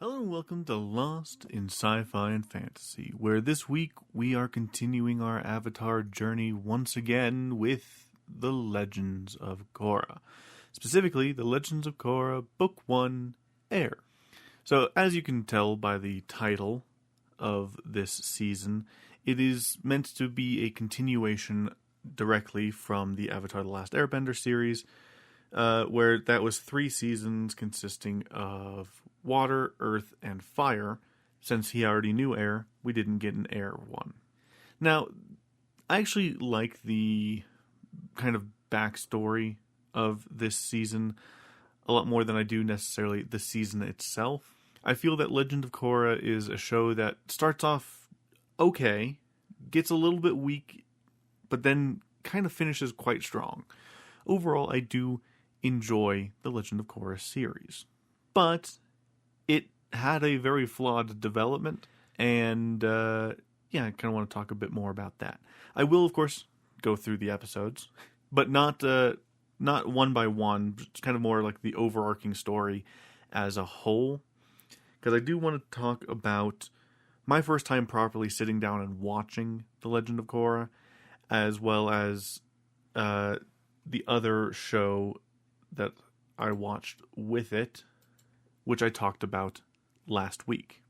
Hello and welcome to Lost in Sci-Fi and Fantasy, where this week we are continuing our Avatar journey once again with The Legends of Korra. Specifically, The Legends of Korra, Book 1, Air. So, as you can tell by the title of this season, it is meant to be a continuation directly from the Avatar The Last Airbender series, where that was 3 seasons consisting of water, earth, and fire. Since he already knew air, we didn't get an air one. Now, I actually like the kind of backstory of this season a lot more than I do necessarily the season itself. I feel that Legend of Korra is a show that starts off okay, gets a little bit weak, but then kind of finishes quite strong. Overall, I do enjoy the Legend of Korra series. But it had a very flawed development, and I kind of want to talk a bit more about that. I will, of course, go through the episodes, but not one by one, just kind of more like the overarching story as a whole, because I do want to talk about my first time properly sitting down and watching The Legend of Korra, as well as the other show that I watched with it, which I talked about last week.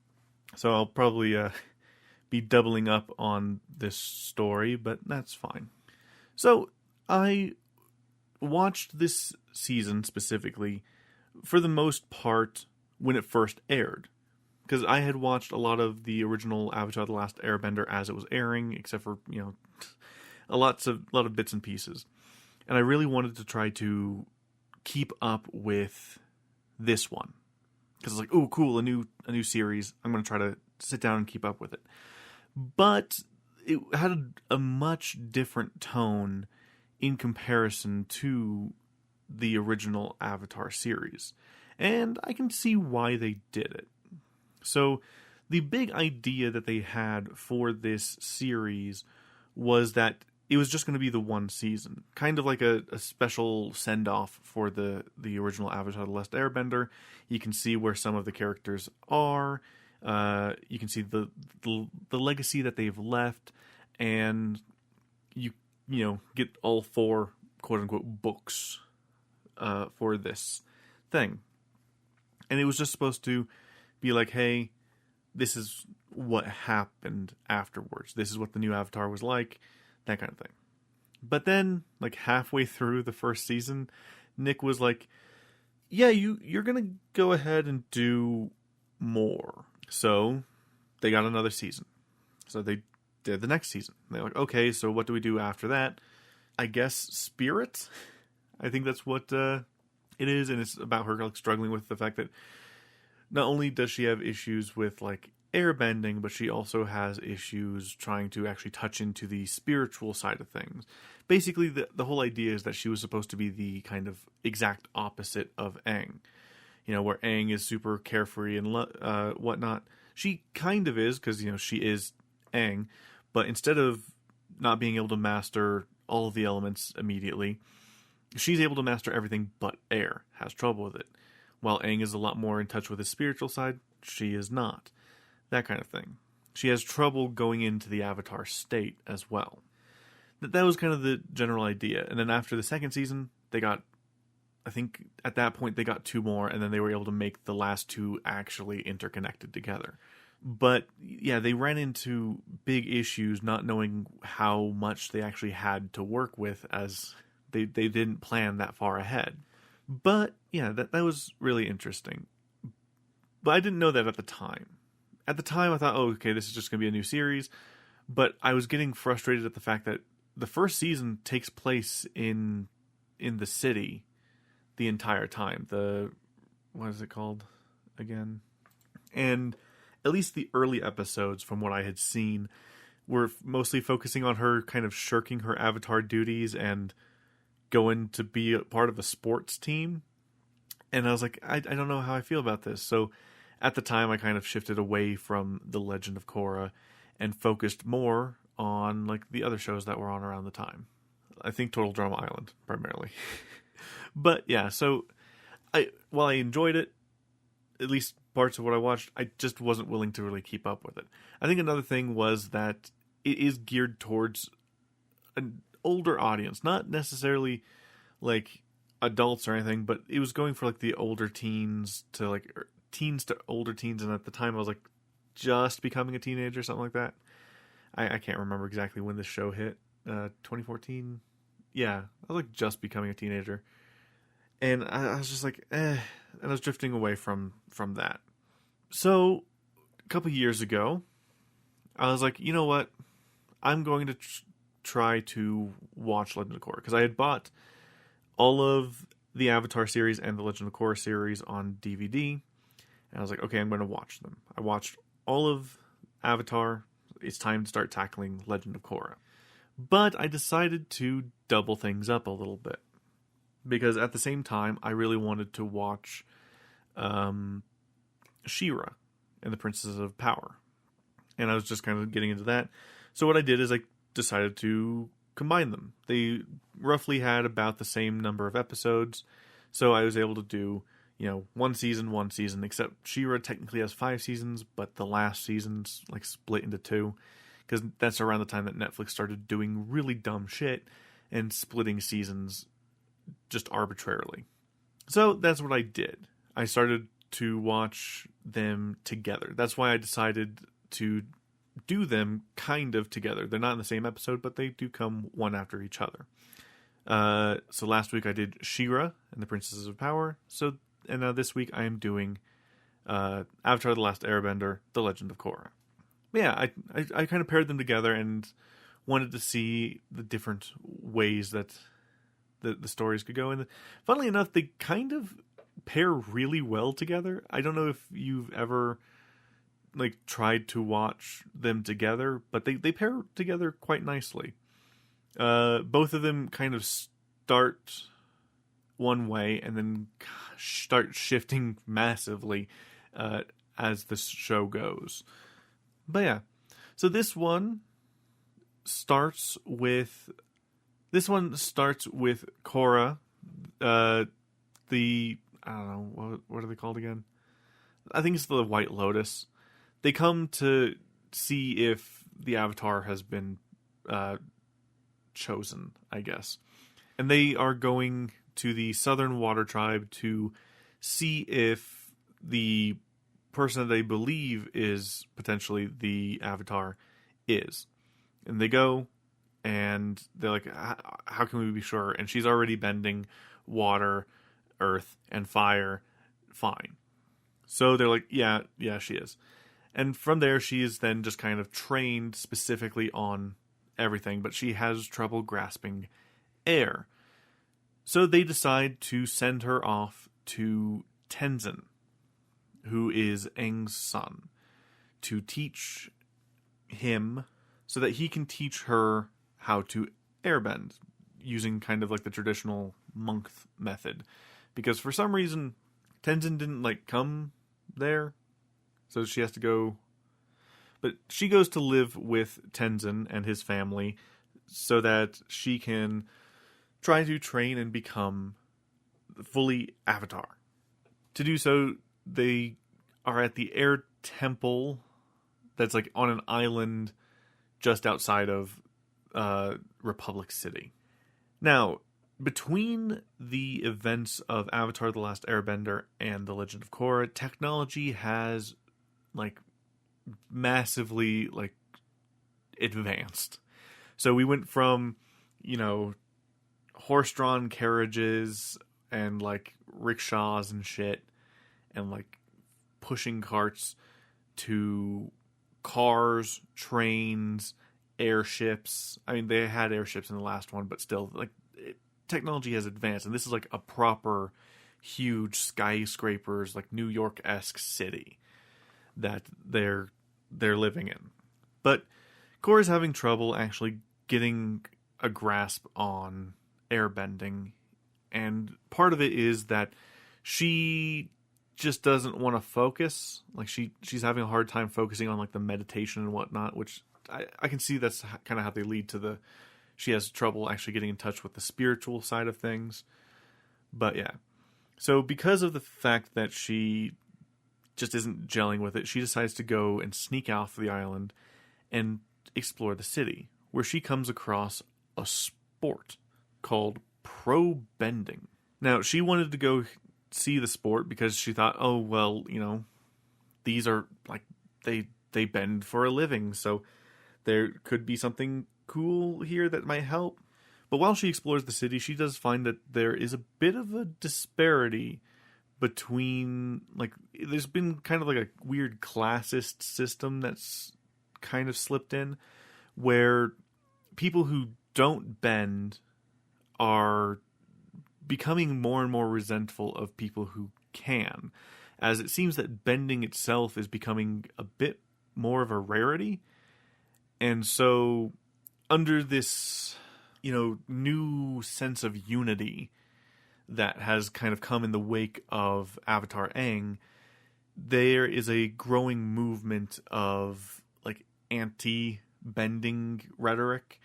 So I'll probably be doubling up on this story, but that's fine. So I watched this season specifically, for the most part, when it first aired. Because I had watched a lot of the original Avatar The Last Airbender as it was airing, except for, a lot of bits and pieces. And I really wanted to try to keep up with this one. Because it's like, oh, cool, a new series. I'm going to try to sit down and keep up with it. But it had a much different tone in comparison to the original Avatar series. And I can see why they did it. So the big idea that they had for this series was that it was just going to be the one season. Kind of like a special send-off for the original Avatar The Last Airbender. You can see where some of the characters are. You can see the legacy that they've left. And you get all 4 quote-unquote books for this thing. And it was just supposed to be like, hey, this is what happened afterwards. This is what the new Avatar was like. That kind of thing. But then, like halfway through the first season, Nick was like, yeah, you're going to go ahead and do more. So they got another season. So they did the next season. They're like, okay, so what do we do after that? I guess Spirit? I think that's what it is. And it's about her like struggling with the fact that not only does she have issues with like airbending, but she also has issues trying to actually touch into the spiritual side of things. Basically, the whole idea is that she was supposed to be the kind of exact opposite of Aang. Where Aang is super carefree and whatnot. She kind of is, because, she is Aang. But instead of not being able to master all of the elements immediately, she's able to master everything but air, has trouble with it. While Aang is a lot more in touch with his spiritual side, she is not. That kind of thing. She has trouble going into the Avatar state as well. That was kind of the general idea. And then after the second season, I think at that point they got 2 more, and then they were able to make the last 2 actually interconnected together. But yeah, they ran into big issues not knowing how much they actually had to work with, as they didn't plan that far ahead. But yeah, that was really interesting. But I didn't know that at the time. At the time, I thought, oh, okay, this is just going to be a new series. But I was getting frustrated at the fact that the first season takes place in the city the entire time. What is it called again? And at least the early episodes, from what I had seen, were mostly focusing on her kind of shirking her Avatar duties and going to be a part of a sports team. And I was like, I don't know how I feel about this. So at the time, I kind of shifted away from The Legend of Korra and focused more on like the other shows that were on around the time. I think Total Drama Island, primarily. But yeah, so while I enjoyed it, at least parts of what I watched, I just wasn't willing to really keep up with it. I think another thing was that it is geared towards an older audience, not necessarily like adults or anything, but it was going for like the older teens to like teens to older teens, and at the time I was like just becoming a teenager, something like that. I can't remember exactly when this show hit. 2014. Yeah, I was like just becoming a teenager, and I was just like, and I was drifting away from that. So a couple years ago, I was like, you know what? I'm going to try to watch Legend of Korra, because I had bought all of the Avatar series and the Legend of Korra series on DVD, and I was like, okay, I'm going to watch them. I watched all of Avatar. It's time to start tackling Legend of Korra. But I decided to double things up a little bit, because at the same time, I really wanted to watch She-Ra and the Princesses of Power. And I was just kind of getting into that. So what I did is I decided to combine them. They roughly had about the same number of episodes, so I was able to do, one season, except She-Ra technically has 5 seasons, but the last season's like split into 2, because that's around the time that Netflix started doing really dumb shit and splitting seasons just arbitrarily. So that's what I did. I started to watch them together. That's why I decided to do them kind of together. They're not in the same episode, but they do come one after each other. So last week I did She-Ra and the Princesses of Power. And this week I am doing Avatar: The Last Airbender, The Legend of Korra. Yeah, I kind of paired them together and wanted to see the different ways that the stories could go. And funnily enough, they kind of pair really well together. I don't know if you've ever like tried to watch them together, but they pair together quite nicely. Both of them kind of start one way and then start shifting massively as the show goes. But yeah, so this one starts with Korra, I don't know, what are they called again? I think it's the White Lotus. They come to see if the Avatar has been chosen, I guess. And they are going to the Southern Water Tribe to see if the person that they believe is potentially the Avatar is. And they go, and they're like, how can we be sure? And she's already bending water, earth, and fire fine. So they're like, yeah, she is. And from there, she is then just kind of trained specifically on everything, but she has trouble grasping air. So they decide to send her off to Tenzin, who is Aang's son, to teach him so that he can teach her how to airbend using kind of like the traditional monk method. Because for some reason, Tenzin didn't come there, so she has to go. But she goes to live with Tenzin and his family so that she can try to train and become fully Avatar. To do so, they are at the Air Temple that's on an island just outside of Republic City. Now, between the events of Avatar: The Last Airbender and The Legend of Korra, technology has massively advanced. So we went from, horse-drawn carriages and rickshaws and shit and pushing carts to cars, trains, airships. I mean, they had airships in the last one, but still, technology has advanced, and this is a proper huge skyscrapers, New York-esque city that they're living in. But Korra's having trouble actually getting a grasp on airbending, and part of it is that she just doesn't want to focus. She's having a hard time focusing on the meditation and whatnot, which I can see that's kind of how they lead to she has trouble actually getting in touch with the spiritual side of things. But yeah. So because of the fact that she just isn't gelling with it, she decides to go and sneak off the island and explore the city, where she comes across a sport called pro bending. Now, she wanted to go see the sport because she thought, oh, well, these are like, they bend for a living, so there could be something cool here that might help. But while she explores the city, she does find that there is a bit of a disparity between, like, there's been kind of like a weird classist system that's kind of slipped in, where people who don't bend are becoming more and more resentful of people who can, as it seems that bending itself is becoming a bit more of a rarity. And so under this, new sense of unity that has kind of come in the wake of Avatar Aang, there is a growing movement of like anti-bending rhetoric.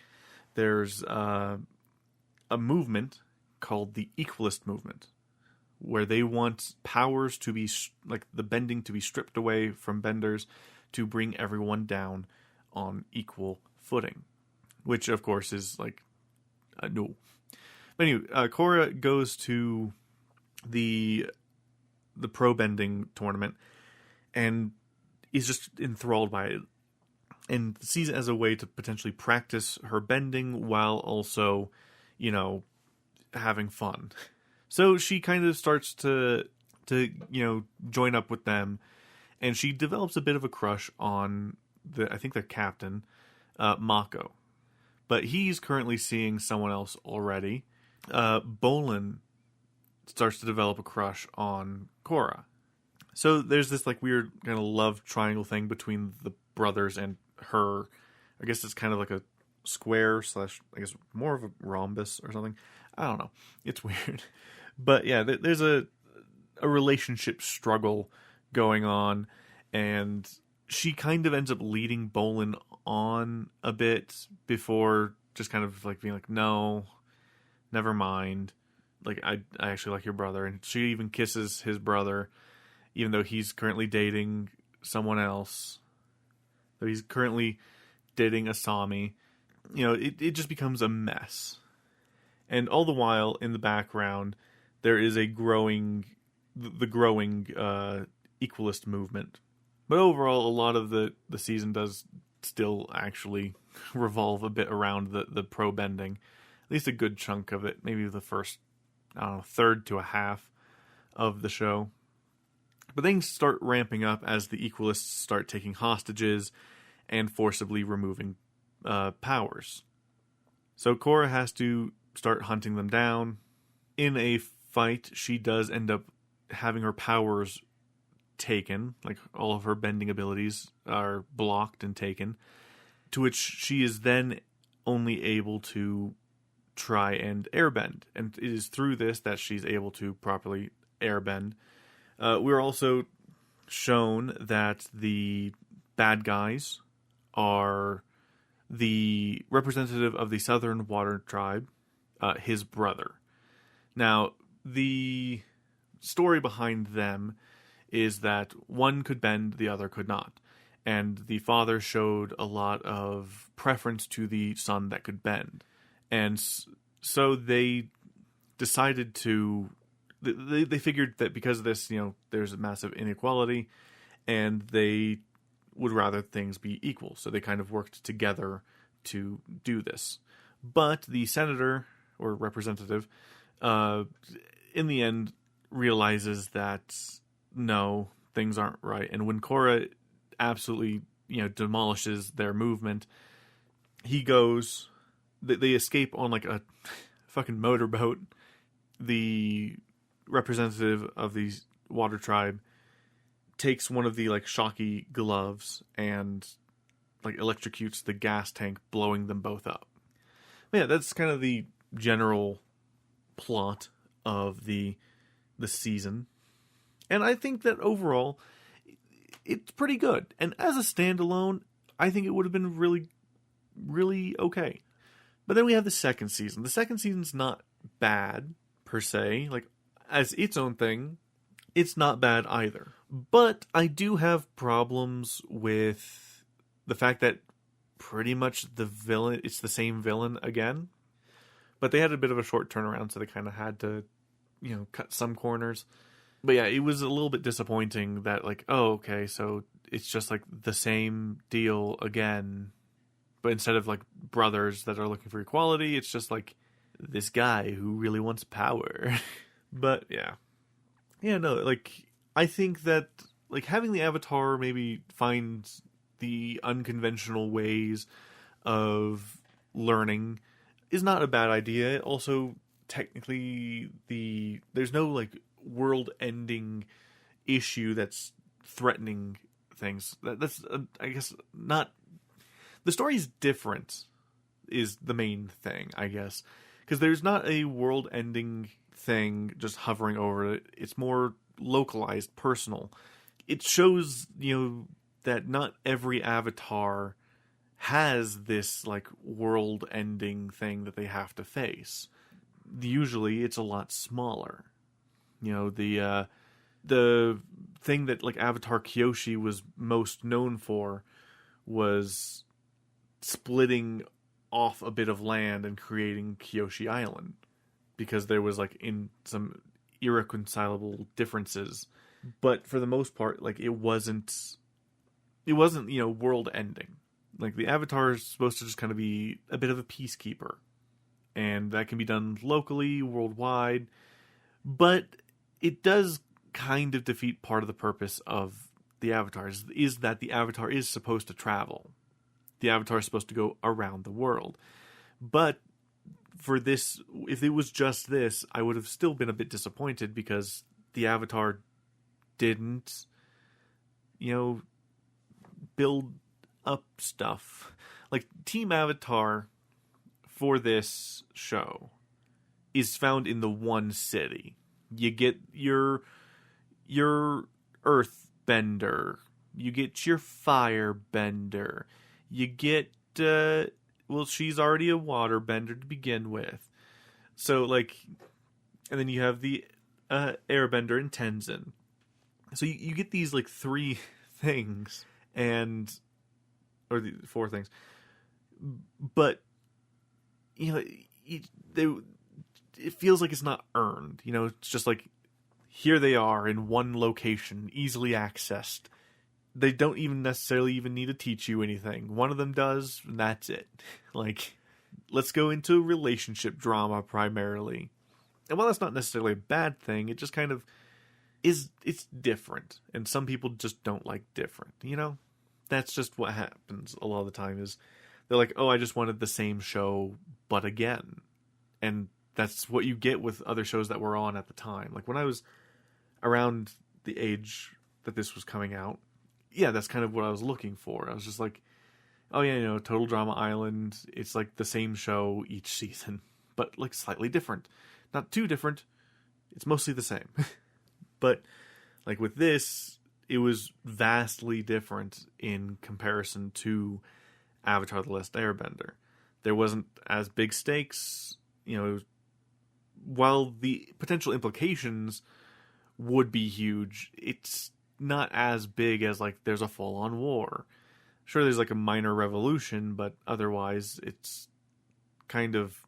There's a movement called the Equalist movement, where they want powers to be, like the bending to be stripped away from benders to bring everyone down on equal footing, which of course is like, no. But anyway, Korra goes to the pro bending tournament and is just enthralled by it, and sees it as a way to potentially practice her bending while also, having fun. So she kind of starts to join up with them, and she develops a bit of a crush on the captain, Mako. But he's currently seeing someone else already. Bolin starts to develop a crush on Korra. So there's this like weird kind of love triangle thing between the brothers and her. I guess it's kind of like a square / I guess more of a rhombus or something. I don't know. It's weird. But yeah, there's a relationship struggle going on, and she kind of ends up leading Bolin on a bit before just kind of like being like, no, never mind. Like, I actually like your brother. And she even kisses his brother, even though he's currently dating someone else. So he's currently dating Asami. It just becomes a mess. And all the while, in the background, there is the growing equalist movement. But overall, a lot of the season does still actually revolve a bit around the pro bending. At least a good chunk of it. Maybe the first, third to a half of the show. But things start ramping up as the equalists start taking hostages and forcibly removing powers. So Korra has to start hunting them down. In a fight, she does end up having her powers taken, like all of her bending abilities are blocked and taken, to which she is then only able to try and airbend, and it is through this that she's able to properly airbend. We're also shown that the bad guys are the representative of the Southern Water Tribe, his brother. Now, the story behind them is that one could bend, the other could not. And the father showed a lot of preference to the son that could bend. And so they decided to... They figured that because of this, there's a massive inequality, and they would rather things be equal. So they kind of worked together to do this. But the senator, or representative, in the end realizes that no, things aren't right. And when Korra absolutely, demolishes their movement, he goes... They escape on like a fucking motorboat. The representative of the water tribe takes one of the like shocky gloves and like electrocutes the gas tank, blowing them both up. But yeah, that's kind of the general plot of the season. And I think that overall it's pretty good. And as a standalone, I think it would have been really, really okay. But then we have the second season. The second season's not bad, per se. Like, as its own thing, it's not bad either. But I do have problems with the fact that pretty much the villain, it's the same villain again. But they had a bit of a short turnaround, so they kind of had to, cut some corners. But yeah, it was a little bit disappointing that, like, oh, okay, so it's just like the same deal again. But instead of like brothers that are looking for equality, it's just like this guy who really wants power. But yeah. Yeah, no, like, I think that, like, having the Avatar maybe find the unconventional ways of learning is not a bad idea. Also, technically, there's no, like, world-ending issue that's threatening things. That's, I guess, not... The story's different is the main thing, I guess. Because there's not a world-ending thing just hovering over it. It's more localized, personal. It shows, that not every avatar has this, like, world-ending thing that they have to face. Usually, it's a lot smaller. The thing that, like, Avatar Kyoshi was most known for was splitting off a bit of land and creating Kyoshi Island, because there was, like, in some irreconcilable differences. But for the most part, like, it wasn't world ending. Like, the Avatar is supposed to just kind of be a bit of a peacekeeper, and that can be done locally, worldwide, but it does kind of defeat part of the purpose of the Avatar, is that the Avatar is supposed to travel. The Avatar is supposed to go around the world. But for this, if it was just this, I would have still been a bit disappointed, because the Avatar didn't, build up stuff. Like, Team Avatar for this show is found in the one city. You get your earth bender, you get your fire bender, you get she's already a water bender to begin with. So, like, and then you have the airbender in Tenzin. So you get these, like, 3 things, or the 4 things. But, it feels like it's not earned. It's just like, here they are in one location, easily accessed. They don't even necessarily even need to teach you anything. One of them does, and that's it. Like, let's go into relationship drama primarily. And while that's not necessarily a bad thing, it just kind of it's different. And some people just don't like different, That's just what happens a lot of the time, is they're like, oh, I just wanted the same show, but again. And that's what you get with other shows that were on at the time. Like, when I was around the age that this was coming out, yeah, that's kind of what I was looking for. I was just like, oh yeah, Total Drama Island, it's like the same show each season, but, like, slightly different. Not too different. It's mostly the same. But, like, with this, it was vastly different in comparison to Avatar: The Last Airbender. There wasn't as big stakes, while the potential implications would be huge, it's not as big as, like, there's a full-on war. Sure, there's, like, a minor revolution, but otherwise it's kind of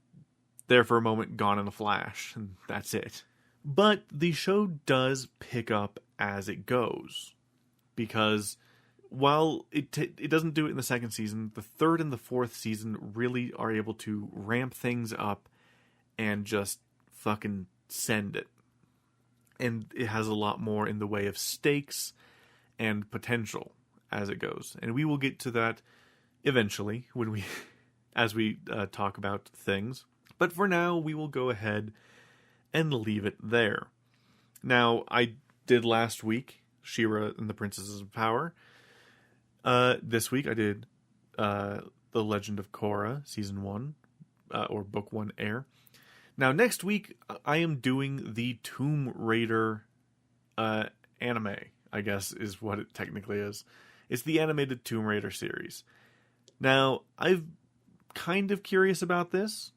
there for a moment, gone in a flash, and that's it. But the show does pick up as it goes, because while it doesn't do it in the second season, the third and the fourth season really are able to ramp things up and just fucking send it. And it has a lot more in the way of stakes and potential as it goes. And we will get to that eventually as we talk about things. But for now, we will go ahead and leave it there. Now, I did last week She-Ra and the Princesses of Power. This week I did The Legend of Korra, Season 1, or Book 1 Air. Now, next week, I am doing the Tomb Raider anime, I guess is what it technically is. It's the animated Tomb Raider series. Now, I'm kind of curious about this,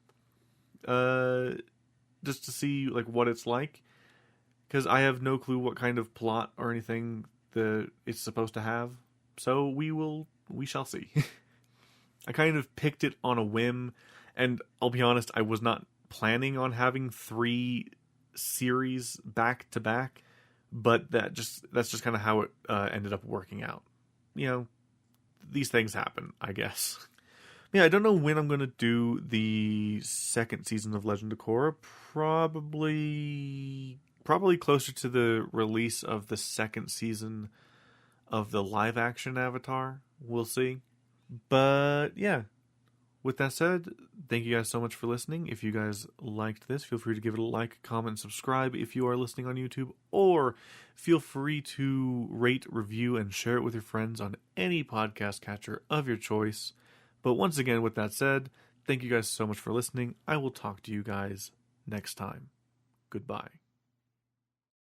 just to see, like, what it's like. because I have no clue what kind of plot or anything that it's supposed to have. So we shall see. I kind of picked it on a whim, and I'll be honest, I was not planning on having 3 series back to back, but that's just kind of how it ended up working out. You know, these things happen, I guess. Yeah, I don't know when I'm going to do the 2nd season of Legend of Korra. Probably closer to the release of the 2nd season of the live action Avatar. We'll see. But yeah, with that said, thank you guys so much for listening. If you guys liked this, feel free to give it a like, comment, subscribe if you are listening on YouTube, or feel free to rate, review, and share it with your friends on any podcast catcher of your choice. But once again, with that said, thank you guys so much for listening. I will talk to you guys next time. Goodbye.